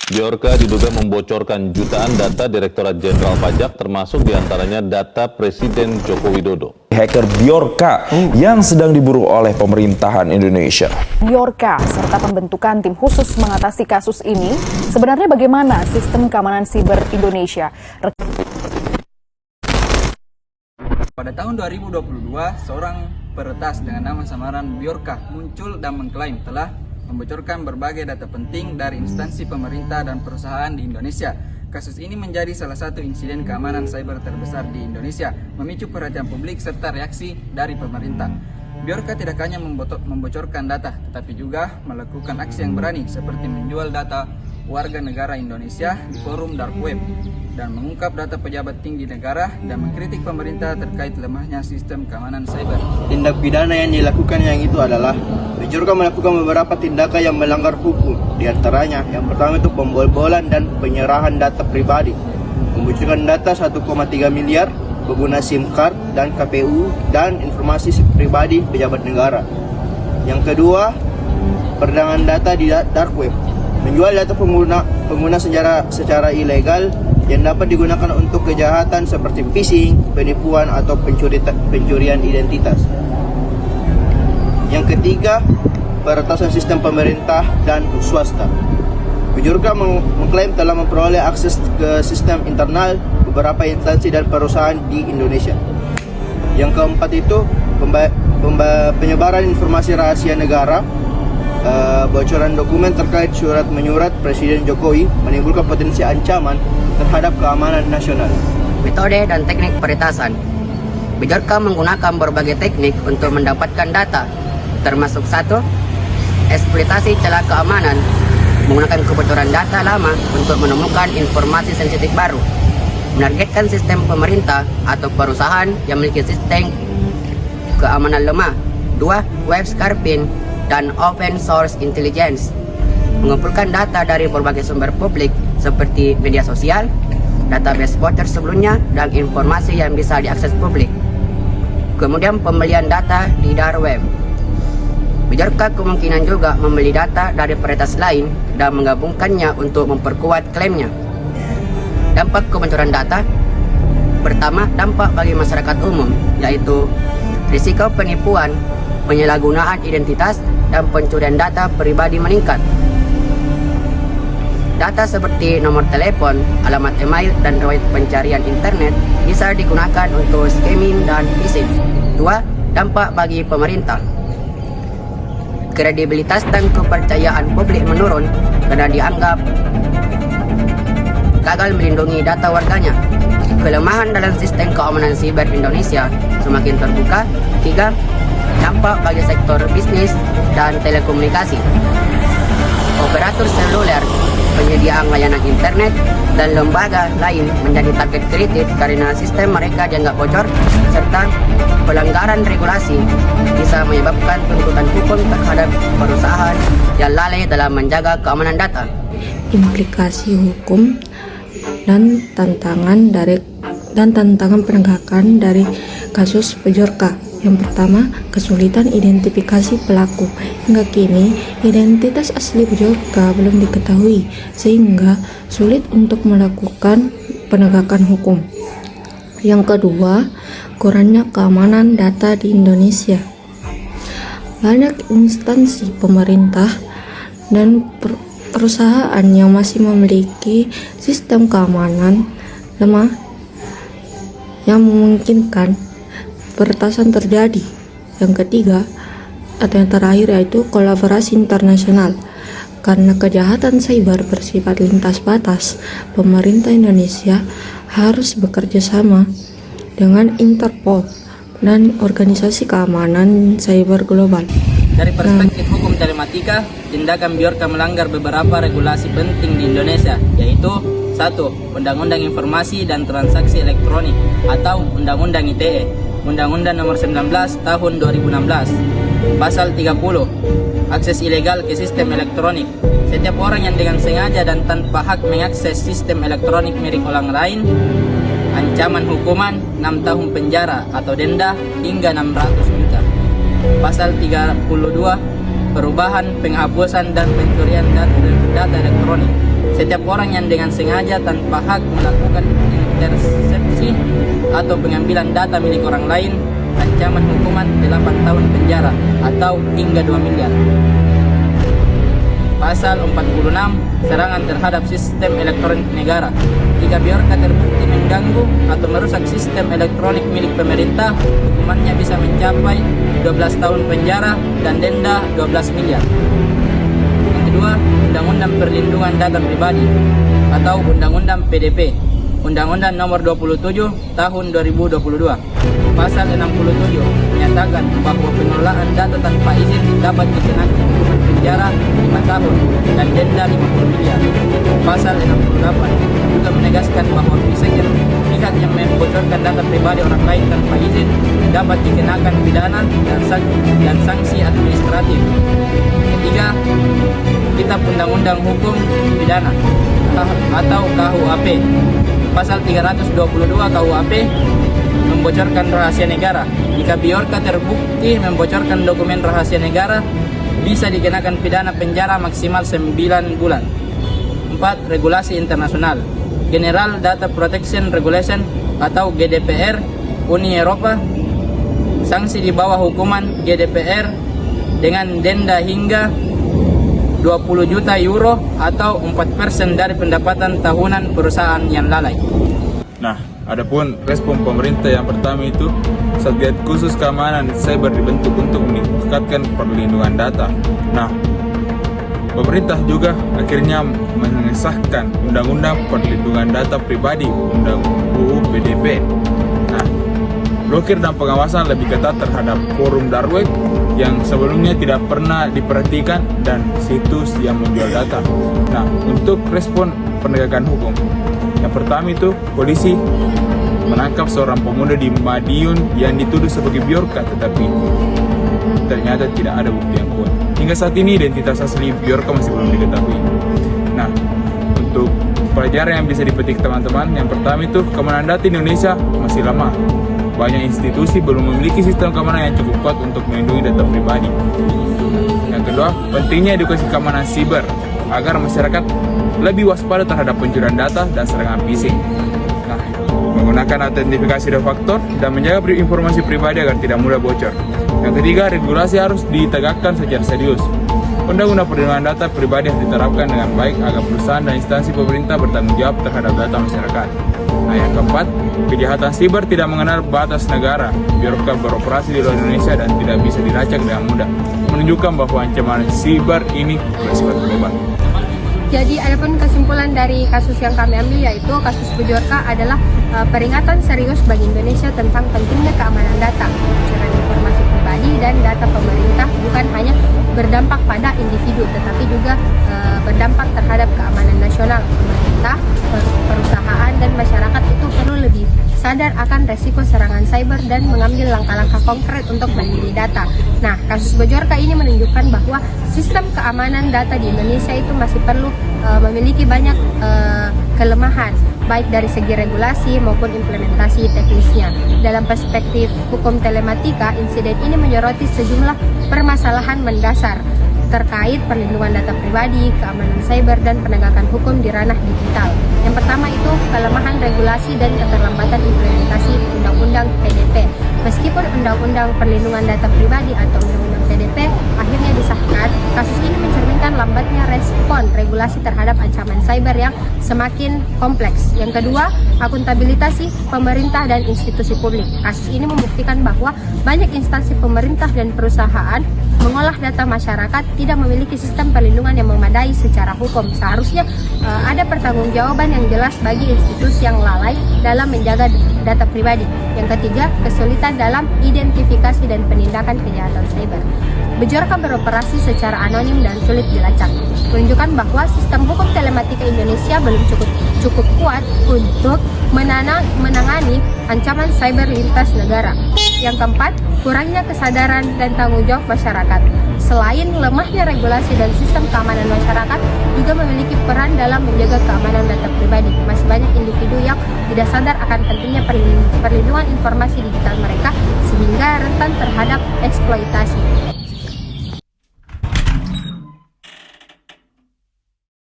Bjorka diduga membocorkan jutaan data Direktorat Jenderal Pajak termasuk diantaranya data Presiden Joko Widodo. Hacker Bjorka yang sedang diburu oleh pemerintahan Indonesia. Bjorka serta pembentukan tim khusus mengatasi kasus ini, sebenarnya bagaimana sistem keamanan siber Indonesia? Pada tahun 2022, seorang peretas dengan nama samaran Bjorka muncul dan mengklaim telah membocorkan berbagai data penting dari instansi pemerintah dan perusahaan di Indonesia. Kasus ini menjadi salah satu insiden keamanan cyber terbesar di Indonesia, memicu perhatian publik serta reaksi dari pemerintah. Bjorka tidak hanya membocorkan data, tetapi juga melakukan aksi yang berani seperti menjual data warga negara Indonesia di forum dark web dan mengungkap data pejabat tinggi negara dan mengkritik pemerintah terkait lemahnya sistem keamanan cyber. Tindak pidana yang dilakukan yang itu adalah Bjorka melakukan beberapa tindakan yang melanggar hukum. Di antaranya, yang pertama itu pembobolan dan penyerahan data pribadi, membocorkan data 1,3 miliar pengguna SIM card dan KPU dan informasi pribadi pejabat negara. Yang kedua, perdagangan data di dark web, menjual data pengguna secara ilegal yang dapat digunakan untuk kejahatan seperti phishing, penipuan atau pencurian identitas. Yang ketiga, peretasan sistem pemerintah dan swasta. Bjorka mengklaim telah memperoleh akses ke sistem internal beberapa instansi dan perusahaan di Indonesia. Yang keempat itu penyebaran informasi rahasia negara, bocoran dokumen terkait surat menyurat Presiden Jokowi menimbulkan potensi ancaman terhadap keamanan nasional. Metode dan teknik peretasan. Bjorka menggunakan berbagai teknik untuk mendapatkan data, termasuk 1. Eksploitasi celah keamanan, menggunakan kebocoran data lama untuk menemukan informasi sensitif baru, menargetkan sistem pemerintah atau perusahaan yang memiliki sistem keamanan lemah. 2. Web scraping dan open source intelligence, mengumpulkan data dari berbagai sumber publik seperti media sosial, database bocor sebelumnya, dan informasi yang bisa diakses publik. Kemudian pembelian data di dark web. Bjorka kemungkinan juga membeli data dari peretas lain dan menggabungkannya untuk memperkuat klaimnya. Dampak kebocoran data. Pertama, dampak bagi masyarakat umum, yaitu risiko penipuan, penyalahgunaan identitas, dan pencurian data pribadi meningkat. Data seperti nomor telepon, alamat email, dan riwayat pencarian internet bisa digunakan untuk scamming dan phishing. 2. Dampak bagi pemerintah. Kredibilitas dan kepercayaan publik menurun karena dianggap gagal melindungi data warganya. Kelemahan dalam sistem keamanan siber Indonesia semakin terbuka. 3. Dampak bagi sektor bisnis dan telekomunikasi. Operator seluler, penyediaan layanan internet, dan lembaga lain menjadi target kritis karena sistem mereka dianggap bocor, serta pelanggaran regulasi bisa menyebabkan tuntutan hukum terhadap perusahaan yang lalai dalam menjaga keamanan data. Implikasi hukum dan tantangan penegakan dari kasus Bjorka. Yang pertama, kesulitan identifikasi pelaku. Hingga kini, identitas asli Bjorka belum diketahui, sehingga sulit untuk melakukan penegakan hukum. Yang kedua, kurangnya keamanan data di Indonesia. Banyak instansi pemerintah dan perusahaan yang masih memiliki sistem keamanan lemah yang memungkinkan peretasan terjadi. Yang ketiga atau yang terakhir yaitu kolaborasi internasional. Karena kejahatan cyber bersifat lintas batas, pemerintah Indonesia harus bekerja sama dengan Interpol dan organisasi keamanan cyber global. Dari perspektif hukum telematika, tindakan Bjorka melanggar beberapa regulasi penting di Indonesia, yaitu 1. Undang-Undang Informasi dan Transaksi Elektronik atau Undang-Undang ITE, Undang-Undang Nomor 19 Tahun 2016. Pasal 30. Akses ilegal ke sistem elektronik. Setiap orang yang dengan sengaja dan tanpa hak mengakses sistem elektronik milik orang lain, ancaman hukuman 6 tahun penjara atau denda hingga 600 juta. Pasal 32. Perubahan, penghapusan, dan pencurian data elektronik. setiap orang yang dengan sengaja tanpa hak melakukan intersepsi atau pengambilan data milik orang lain, ancaman hukuman 8 tahun penjara atau hingga 2 miliar. Pasal 46, serangan terhadap sistem elektronik negara. Jika biorka terbukti mengganggu atau merusak sistem elektronik milik pemerintah, hukumannya bisa mencapai 12 tahun penjara dan denda 12 miliar. Yang kedua, Undang-Undang Perlindungan Data Pribadi atau Undang-Undang PDP. Undang-Undang Nomor 27 Tahun 2022. Pasal 67 menyatakan bahwa pengelolaan data tanpa izin dapat dikenakan hukuman penjara 5 tahun dan denda 50 miliar. Pasal 68 juga menegaskan bahwa pihak yang membocorkan data pribadi orang lain tanpa izin dapat dikenakan pidana dan sanksi administratif. Ketiga, Kitab Undang-Undang Hukum Pidana atau KUHP. Pasal 322 KUHP membocorkan rahasia negara. Jika biorka terbukti membocorkan dokumen rahasia negara, bisa dikenakan pidana penjara maksimal 9 bulan. 4. Regulasi internasional. General Data Protection Regulation atau GDPR Uni Eropa. Sanksi di bawah hukuman GDPR dengan denda hingga 20 juta euro atau 4% dari pendapatan tahunan perusahaan yang lalai. Nah, adapun respon pemerintah yang pertama itu, Satgas Khusus Keamanan Cyber dibentuk untuk meningkatkan perlindungan data. Nah, pemerintah juga akhirnya mengesahkan Undang-Undang Perlindungan Data Pribadi, Undang UU PDP. Nah, blokir dan pengawasan lebih ketat terhadap forum dark web yang sebelumnya tidak pernah diperhatikan dan situs yang menjual data. Nah, untuk respon penegakan hukum, yang pertama itu polisi menangkap seorang pemuda di Madiun yang dituduh sebagai biorka, tetapi ternyata tidak ada bukti yang kuat. Hingga saat ini identitas asli biorka masih belum diketahui. Nah, untuk pelajaran yang bisa dipetik teman-teman, yang pertama itu keamanan data Indonesia masih lemah. Banyak institusi belum memiliki sistem keamanan yang cukup kuat untuk melindungi data pribadi. Yang kedua, pentingnya edukasi keamanan siber agar masyarakat lebih waspada terhadap pencurian data dan serangan phishing. Nah, menggunakan autentifikasi dua faktor dan menjaga informasi pribadi agar tidak mudah bocor. Yang ketiga, regulasi harus ditegakkan secara serius. Undang-Undang Perlindungan Data Pribadi harus diterapkan dengan baik agar perusahaan dan instansi pemerintah bertanggung jawab terhadap data masyarakat. Nah, yang keempat, kejahatan siber tidak mengenal batas negara. Biorka beroperasi di luar Indonesia dan tidak bisa dilacak dengan mudah, menunjukkan bahwa ancaman siber ini bersifat global. Jadi adapun kesimpulan dari kasus yang kami ambil yaitu kasus Biorka adalah peringatan serius bagi Indonesia tentang pentingnya keamanan data, bocoran informasi pribadi dan data pemerintah bukan hanya berdampak pada individu tetapi juga berdampak terhadap keamanan nasional. Pemerintah, perusahaan dan masyarakat itu perlu lebih sadar akan resiko serangan cyber dan mengambil langkah-langkah konkret untuk melindungi data. Nah, kasus Biorka ini menunjukkan bahwa sistem keamanan data di Indonesia itu masih perlu memiliki banyak kelemahan, baik dari segi regulasi maupun implementasi teknisnya. Dalam perspektif hukum telematika, insiden ini menyoroti sejumlah permasalahan mendasar terkait perlindungan data pribadi, keamanan cyber, dan penegakan hukum di ranah digital. Yang pertama itu kelemahan regulasi dan keterlambatan implementasi Undang-Undang PDP. Meskipun Undang-Undang Perlindungan Data Pribadi atau Undang-Undang PDP akhirnya disahkan, kasus ini mencerminkan lambatnya respon regulasi terhadap ancaman cyber yang semakin kompleks. Yang kedua, akuntabilitas pemerintah dan institusi publik. Kasus ini membuktikan bahwa banyak instansi pemerintah dan perusahaan mengolah data masyarakat tidak memiliki sistem perlindungan yang memadai secara hukum. Seharusnya ada pertanggungjawaban yang jelas bagi institusi yang lalai dalam menjaga data pribadi. Yang ketiga, kesulitan dalam identifikasi dan penindakan kejahatan cyber. Biorka beroperasi secara anonim dan sulit dilacak, menunjukkan bahwa sistem hukum telematika Indonesia belum cukup kuat untuk menangani ancaman cyber lintas negara. Yang keempat, kurangnya kesadaran dan tanggung jawab masyarakat. Selain lemahnya regulasi dan sistem keamanan masyarakat juga memiliki peran dalam menjaga keamanan data pribadi. Masih banyak individu yang tidak sadar akan pentingnya perlindungan informasi digital mereka sehingga rentan terhadap eksploitasi.